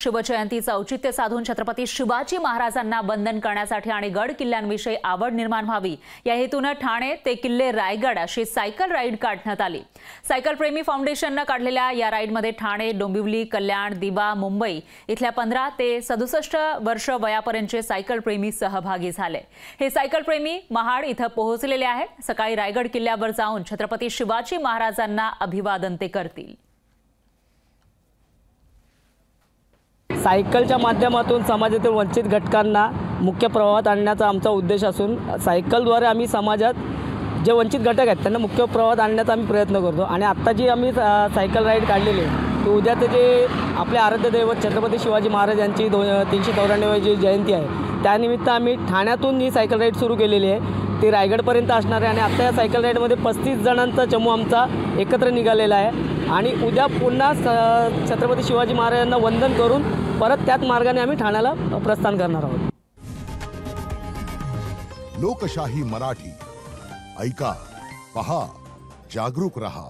शिवजयंतीचं औचित्य साधून छत्रपती शिवाजी महाराजांना वंदन करण्यासाठी आणि गड किल्ल्यांविषयी आवड निर्माण व्हावी या हेतूने ठाणे ते किल्ले रायगड अशी सायकल राईड काढण्यात आली। सायकल प्रेमी फाउंडेशनने काढलेल्या या राईडमध्ये ठाणे, डोंबिवली, कल्याण, दिवा, मुंबई इथल्या 15 ते 67 वर्ष वयापर्यंतचे सायकल प्रेमी सहभागी झाले। हे सायकल प्रेमी महाड इथं पोहोचलेले आहेत। सकाळी रायगड किल्ल्यावर जाऊन छत्रपती शिवाजी महाराजांना अभिवादन ते करतील। सायकलच्या माध्यमातून समाजातील वंचित घटकांना मुख्य प्रवाहात आणण्याचा आमचा उद्देश असून सायकलद्वारे आम्ही समाजात जे वंचित घटक आहेत त्यांना मुख्य प्रवाहात आणण्याचा आम्ही प्रयत्न करतो। आणि आत्ता जी आम्ही सायकल राईड काढलेली आहे ती उद्याचे जे आपले आराध्य दैवत छत्रपती शिवाजी महाराज यांची 394वी जयंती आहे त्यानिमित्त आम्ही ठाण्यातून ही सायकल राईड सुरू केलेली आहे। ती रायगडपर्यंत असणार आहे आणि आत्ता या सायकल राईडमध्ये 35 जणांचा चमू आमचा एकत्र निघालेला आहे आणि उद्या पुन्हा छत्रपती शिवाजी महाराजांना वंदन करून परत त्याच मार्गाने आम्ही ठाण्याला प्रस्थान करणार आहोत। लोकशाही मराठी ऐका, पहा, जागरूक रहा।